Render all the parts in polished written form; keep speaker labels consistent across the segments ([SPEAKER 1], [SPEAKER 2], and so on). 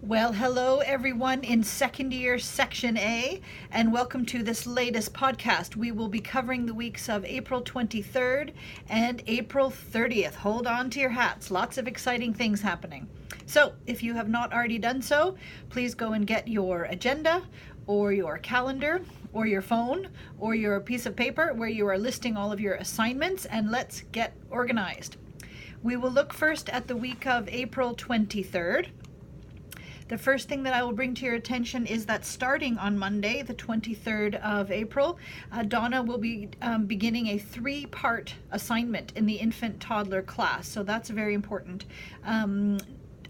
[SPEAKER 1] Well, hello everyone in second year section A, and welcome to this latest podcast. We will be covering the weeks of April 23rd and April 30th. Hold on to your hats. Lots of exciting things happening. So if you have not already done so, please go and get your agenda or your calendar or your phone or your piece of paper where you are listing all of your assignments, and let's get organized. We will look first at the week of April 23rd. The first thing that I will bring to your attention is that starting on Monday, the 23rd of April, Donna will be beginning a 3-part assignment in the infant toddler class. So that's a very important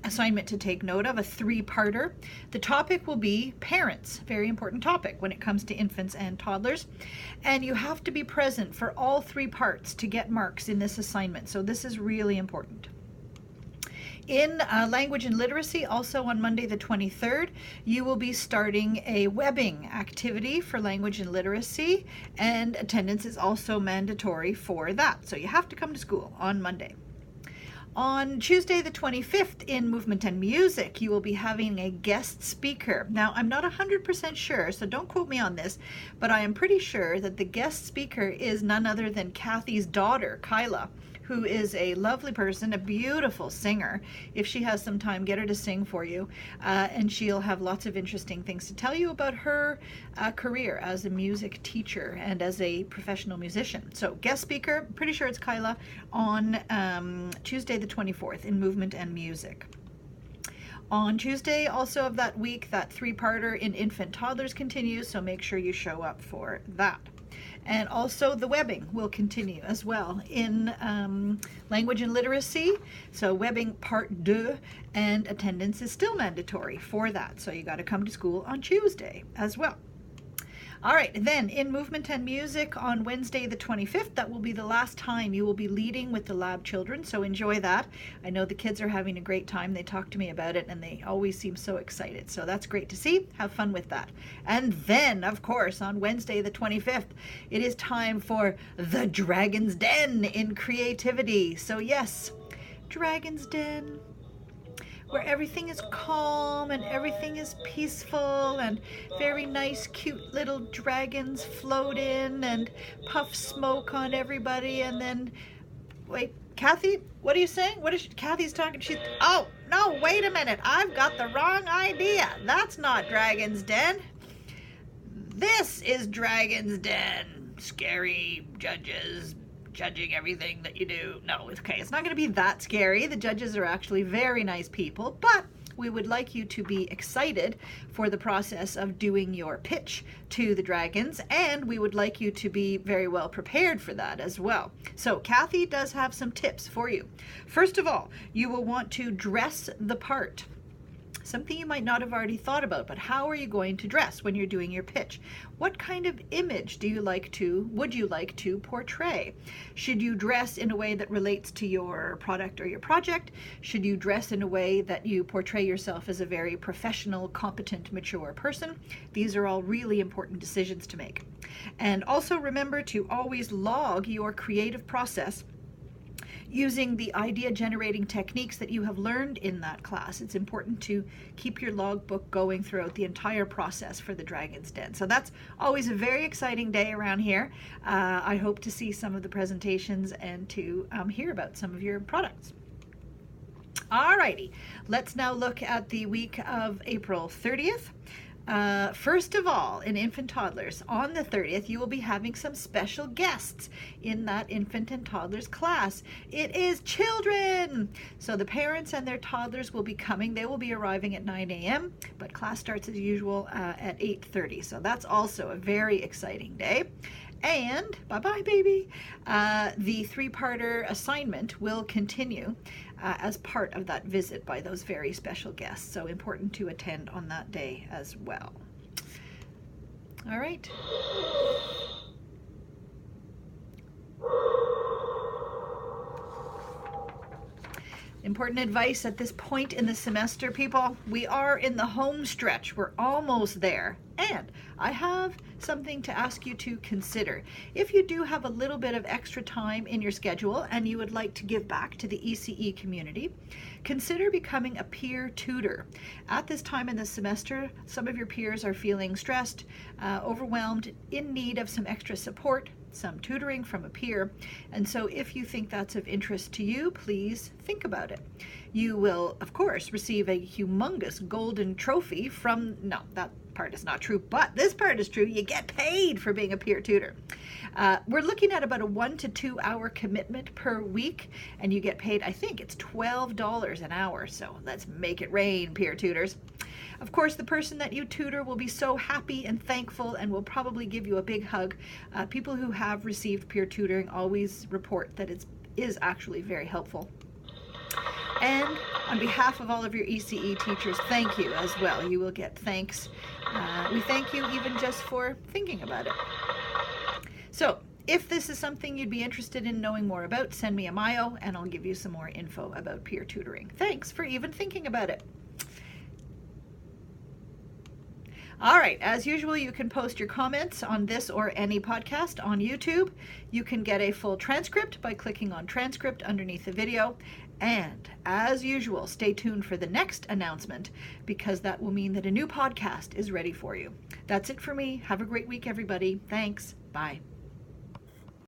[SPEAKER 1] assignment to take note of, a 3-parter. The topic will be parents, very important topic when it comes to infants and toddlers. And you have to be present for all 3 parts to get marks in this assignment. So this is really important. In language and literacy, also on Monday the 23rd, you will be starting a webbing activity for language and literacy, and attendance is also mandatory for that. So you have to come to school on Monday. On Tuesday the 25th in Movement and Music, you will be having a guest speaker. Now, I'm not 100% sure, so don't quote me on this, but I am pretty sure that the guest speaker is none other than Kathy's daughter, Kyla, who is a lovely person, a beautiful singer. If she has some time, get her to sing for you, and she'll have lots of interesting things to tell you about her career as a music teacher and as a professional musician. So guest speaker, pretty sure it's Kyla, on Tuesday the 24th in Movement and Music. On Tuesday, also of that week, that 3-parter in infant toddlers continues, so make sure you show up for that. And also the webbing will continue as well in language and literacy. So webbing part 2, and attendance is still mandatory for that. So you got to come to school on Tuesday as well. All right, then in Movement and Music on Wednesday the 25th, that will be the last time you will be leading with the lab children, so enjoy that. I know the kids are having a great time. They talk to me about it and they always seem so excited, so that's great to see. Have fun with that. And then, of course, on Wednesday the 25th, it is time for the Dragon's Den in creativity. So yes, Dragon's Den, where everything is calm and everything is peaceful and very nice, cute little dragons float in and puff smoke on everybody. And then, wait, Kathy, what are you saying? Kathy's talking? Oh, no, wait a minute. I've got the wrong idea. That's not Dragon's Den. This is Dragon's Den. Scary judges judging everything that you do. No, okay, it's not going to be that scary. The judges are actually very nice people, but we would like you to be excited for the process of doing your pitch to the dragons, and we would like you to be very well prepared for that as well. So Kathy does have some tips for you. First of all, you will want to dress the part. Something you might not have already thought about, but how are you going to dress when you're doing your pitch? What kind of image would you like to portray? Should you dress in a way that relates to your product or your project? Should you dress in a way that you portray yourself as a very professional, competent, mature person? These are all really important decisions to make. And also remember to always log your creative process using the idea generating techniques that you have learned in that class. It's important to keep your logbook going throughout the entire process for the Dragon's Den. So that's always a very exciting day around here. I hope to see some of the presentations and to hear about some of your products. Alrighty, let's now look at the week of April 30th. First of all, in infant toddlers, on the 30th, you will be having some special guests in that infant and toddlers class. It is children! So the parents and their toddlers will be coming. They will be arriving at 9 a.m., but class starts as usual at 8:30. So that's also a very exciting day. And, bye-bye, baby, the 3-parter assignment will continue as part of that visit by those very special guests. So important to attend on that day as well. All right. Important advice at this point in the semester, people. We are in the home stretch. We're almost there. And I have something to ask you to consider. If you do have a little bit of extra time in your schedule and you would like to give back to the ECE community, consider becoming a peer tutor. At this time in the semester, some of your peers are feeling stressed, overwhelmed, in need of some extra support, some tutoring from a peer. And so if you think that's of interest to you, please think about it. You will, of course, receive a humongous golden trophy from, no, that part is not true, but this part is true. You get paid for being a peer tutor. We're looking at about a 1 to 2 hour commitment per week, and you get paid, I think it's $12 an hour. So let's make it rain, peer tutors. Of course, the person that you tutor will be so happy and thankful and will probably give you a big hug. People who have received peer tutoring always report that it is actually very helpful. And on behalf of all of your ECE teachers, thank you as well. You will get thanks. We thank you even just for thinking about it. So if this is something you'd be interested in knowing more about, send me a Myo and I'll give you some more info about peer tutoring. Thanks for even thinking about it. All right, as usual, you can post your comments on this or any podcast on YouTube. You can get a full transcript by clicking on transcript underneath the video. And as usual, stay tuned for the next announcement because that will mean that a new podcast is ready for you. That's it for me. Have a great week, everybody. Thanks. Bye.